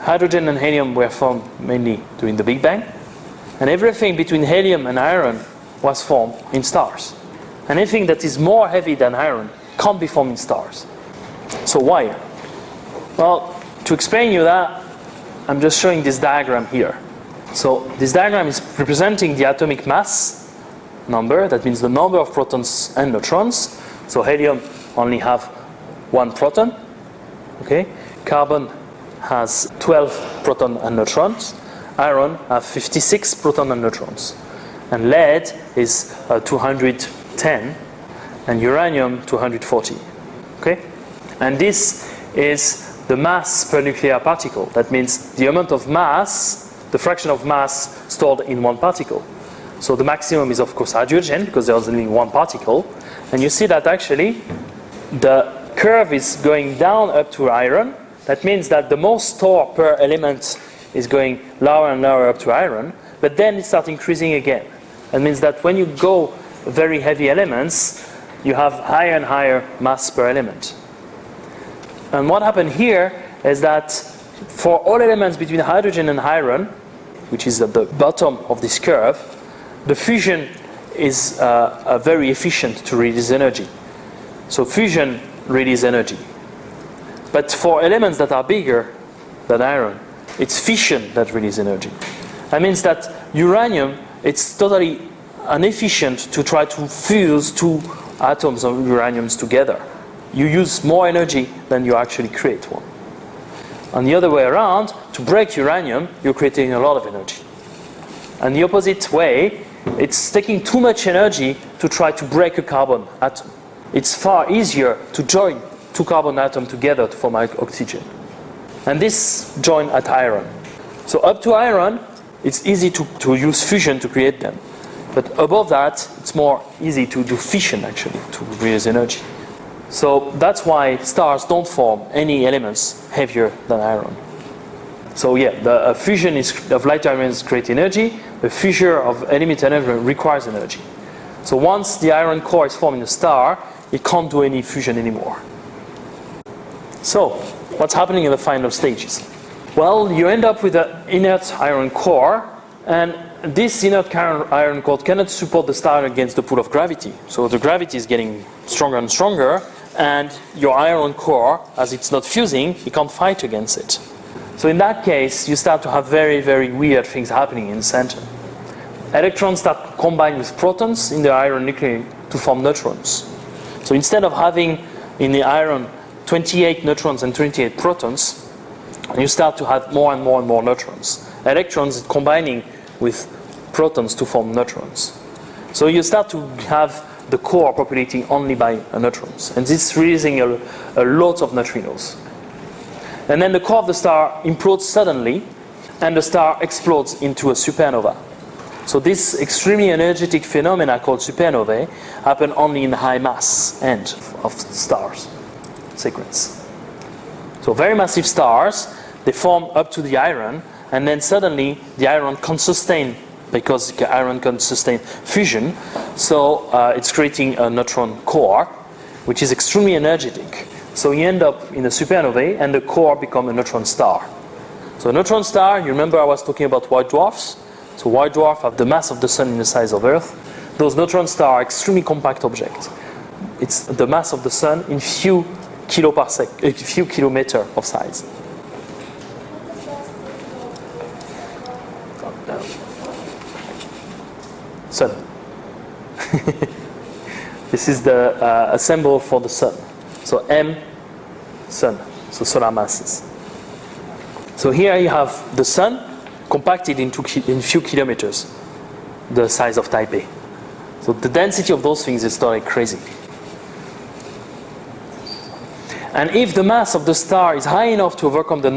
hydrogen and helium were formed mainly during the Big Bang, and everything between helium and iron was formed in stars. Anything that is more heavy than iron can't be formed in stars. So why? Well, to explain you that, I'm just showing this diagram here. So this diagram is representing the atomic mass number. That means the number of protons and neutrons. So helium only have 1 proton. Okay? Carbon has 12 protons and neutrons. Iron has 56 protons and neutrons. And lead is 210, and uranium 240. Okay? And this is the mass per nuclear particle. That means the amount of mass, the fraction of mass stored in one particle. So the maximum is of course hydrogen, because there's only one particle. And you see that actually the curve is going down up to iron. That means that the most stored per element is going lower and lower up to iron, but then it starts increasing again. That means that when you go very heavy elements, you have higher and higher mass per element. And what happened here is that for all elements between hydrogen and iron, which is at the bottom of this curve, the fusion is very efficient to release energy. So fusion releases energy. But for elements that are bigger than iron, it's fission that releases energy. That means that uranium, it's totally inefficient to try to fuse 2 atoms of uraniums together. You use more energy than you actually create one. And the other way around, to break uranium, you're creating a lot of energy. And the opposite way, it's taking too much energy to try to break a carbon atom. It's far easier to join 2 carbon atoms together to form oxygen. And this join at iron. So up to iron, it's easy to use fusion to create them. But above that, it's more easy to do fission actually, to release energy. So that's why stars don't form any elements heavier than iron. So yeah, the fusion of light elements create energy. The fissure of element energy requires energy. So once the iron core is formed in a star, it can't do any fusion anymore. So what's happening in the final stages? Well, you end up with an inert iron core, and this inert iron core cannot support the star against the pull of gravity. So the gravity is getting stronger and stronger, and your iron core, as it's not fusing, it can't fight against it. So in that case, you start to have very, very weird things happening in the center. Electrons start combined with protons in the iron nuclei to form neutrons. So instead of having in the iron 28 neutrons and 28 protons, you start to have more and more and more neutrons. Electrons combining with protons to form neutrons. So you start to have the core populating only by neutrons. And this is releasing a lot of neutrinos. And then the core of the star implodes suddenly, and the star explodes into a supernova. So this extremely energetic phenomena called supernovae happen only in the high mass end of stars sequence. So very massive stars, they form up to the iron, and then suddenly the iron can't sustain, because the iron can sustain fusion, so it's creating a neutron core, which is extremely energetic. So you end up in a supernovae, and the core becomes a neutron star. So a neutron star, you remember I was talking about white dwarfs? So white dwarfs have the mass of the sun in the size of Earth. Those neutron stars are extremely compact objects. It's the mass of the sun in few kilometers of size. Sun. This is a symbol for the sun. So M, sun. So solar masses. So here you have the sun compacted in few kilometers, the size of Taipei. So the density of those things is totally crazy. And if the mass of the star is high enough to overcome the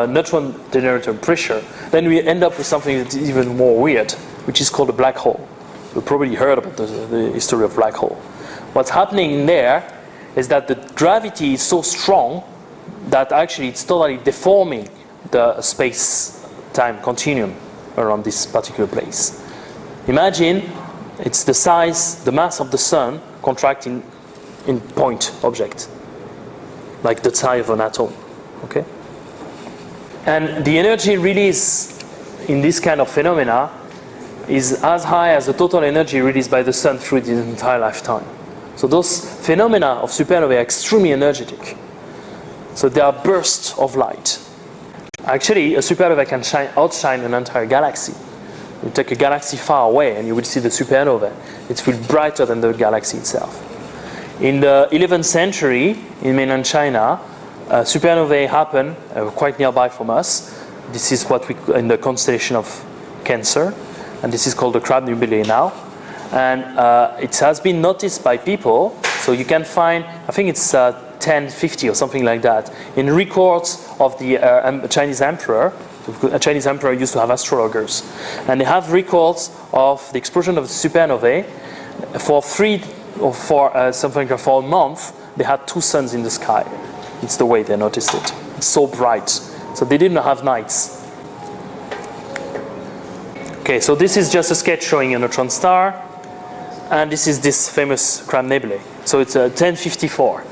neutron generator pressure, then we end up with something that is even more weird, which is called a black hole. You've probably heard about the history of black hole. What's happening in there is that the gravity is so strong that actually it's totally deforming the space-time continuum around this particular place. Imagine it's the size, the mass of the sun contracting in point object, like the size of an atom, okay? And the energy release in this kind of phenomena is as high as the total energy released by the sun through its entire lifetime. So those phenomena of supernovae are extremely energetic. So they are bursts of light. Actually, a supernova can outshine an entire galaxy. You take a galaxy far away and you will see the supernova. It's really brighter than the galaxy itself. In the 11th century, in mainland China, supernovae happen quite nearby from us. This is what we in the constellation of Cancer, and this is called the Crab Nebulae now. And it has been noticed by people, so you can find, I think it's 1050 or something like that, in records of the Chinese emperor. A Chinese emperor used to have astrologers, and they have records of the explosion of the supernovae. For a month, they had two suns in the sky. It's the way they noticed it. It's so bright. So they didn't have nights. Okay, so this is just a sketch showing a neutron star. And this is this famous Crab Nebulae. So it's 1054.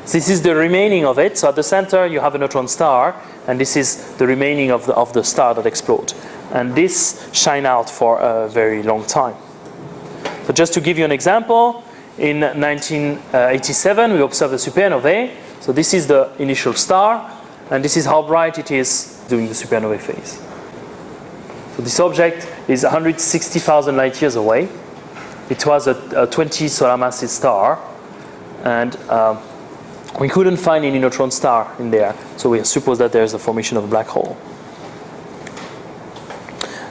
This is the remaining of it. So at the center you have a neutron star, and this is the remaining of the star that explodes. And this shine out for a very long time. So just to give you an example, in 1987 we observed a supernovae. So this is the initial star, and this is how bright it is during the supernovae phase. So this object is 160,000 light years away. It was a 20 solar masses star, and we couldn't find any neutron star in there, so we suppose that there's a formation of a black hole.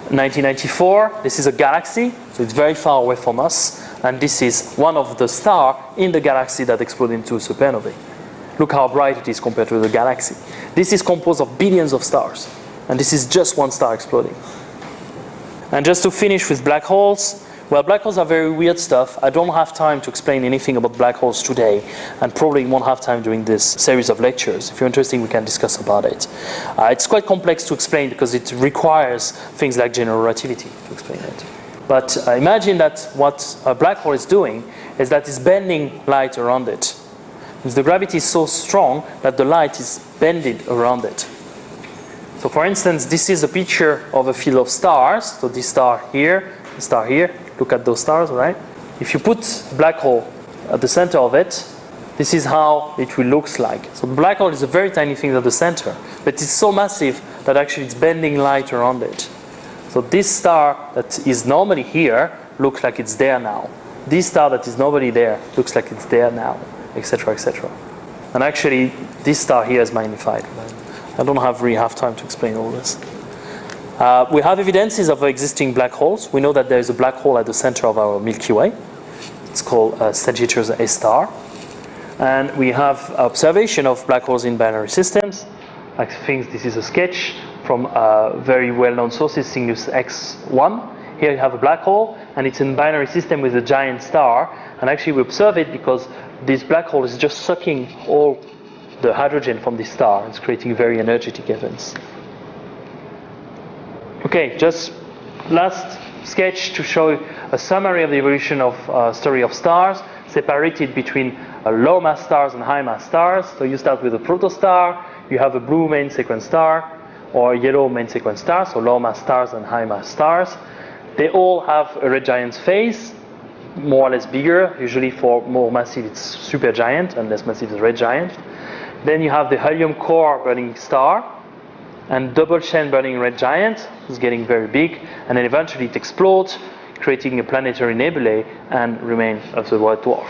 1994, this is a galaxy, so it's very far away from us, and this is one of the stars in the galaxy that exploded into a supernovae. Look how bright it is compared to the galaxy. This is composed of billions of stars, and this is just one star exploding. And just to finish with black holes, well, black holes are very weird stuff. I don't have time to explain anything about black holes today, and probably won't have time during this series of lectures. If you're interested, we can discuss about it. It's quite complex to explain because it requires things like general relativity to explain it. But imagine that what a black hole is doing is that it's bending light around it. The gravity is so strong that the light is bending around it. So for instance, this is a picture of a field of stars. So this star here, the star here. Look at those stars, right? If you put a black hole at the center of it, this is how it will look like. So the black hole is a very tiny thing at the center, but it's so massive that actually it's bending light around it. So this star that is normally here looks like it's there now. This star that is normally there looks like it's there now, etc., etc. And actually, this star here is magnified. I don't really have time to explain all this. We have evidences of existing black holes. We know that there is a black hole at the center of our Milky Way. It's called Sagittarius A star. And we have observation of black holes in binary systems. I think this is a sketch from very well-known sources, Cygnus X1. Here you have a black hole, and it's in a binary system with a giant star. And actually we observe it because this black hole is just sucking all the hydrogen from this star. It's creating very energetic events. Okay, just last sketch to show a summary of the evolution of story of stars, separated between low mass stars and high mass stars. So you start with a protostar, you have a blue main sequence star, or a yellow main sequence star, so low mass stars and high mass stars. They all have a red giant phase, more or less bigger. Usually for more massive it's supergiant, and less massive is red giant. Then you have the helium core burning star, and double chain burning red giant is getting very big, and then eventually it explodes, creating a planetary nebulae and remains as a white dwarf.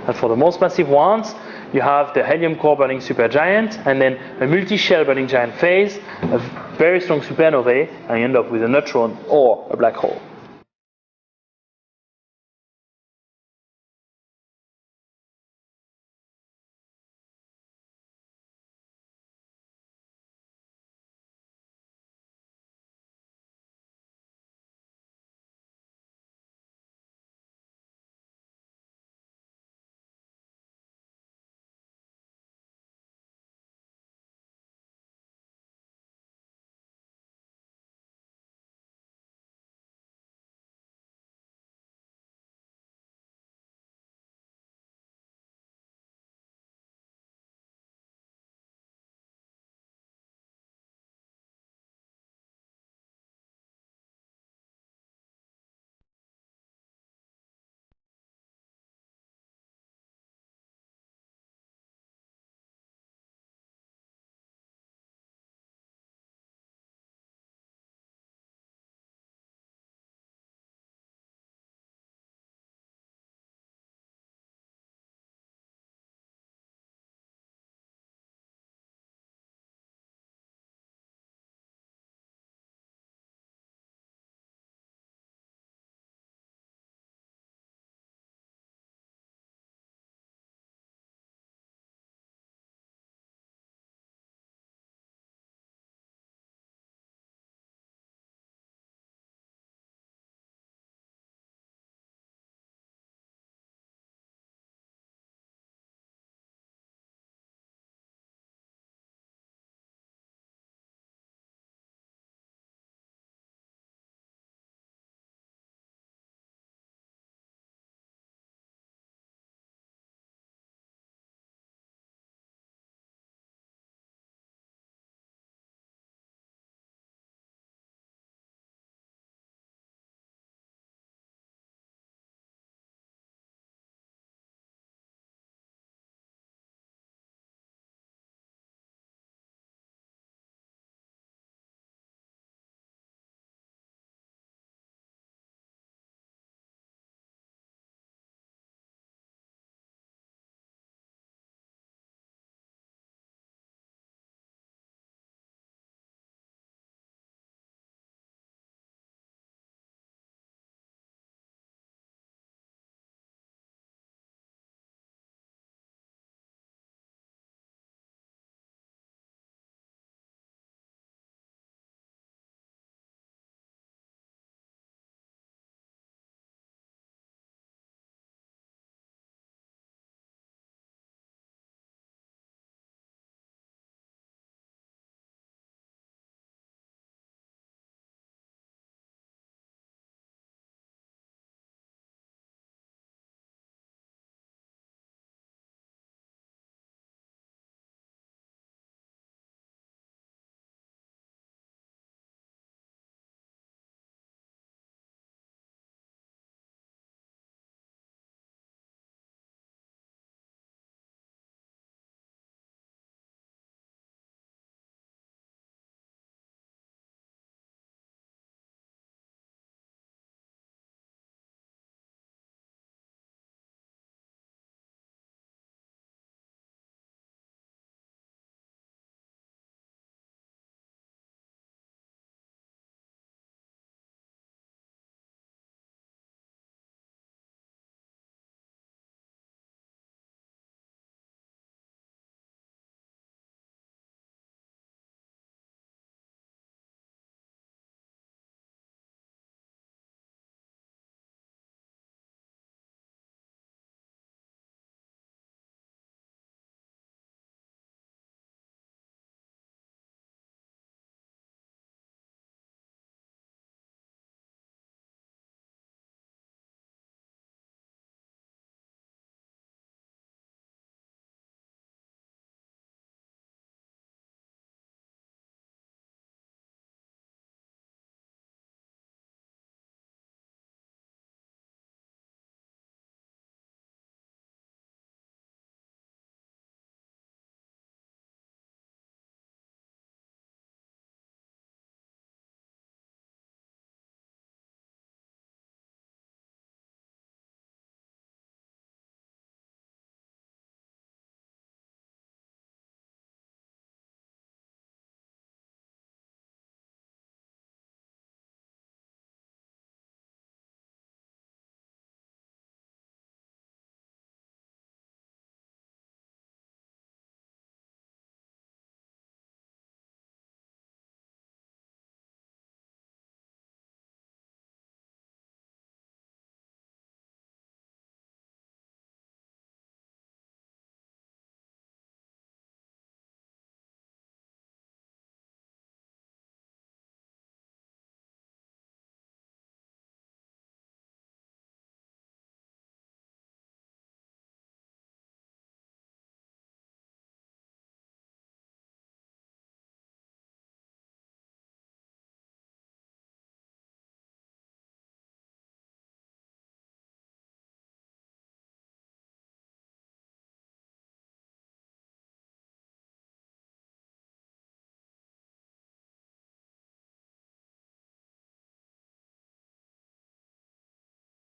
And for the most massive ones, you have the helium core burning supergiant, and then a multi-shell burning giant phase, a very strong supernovae, and you end up with a neutron or a black hole.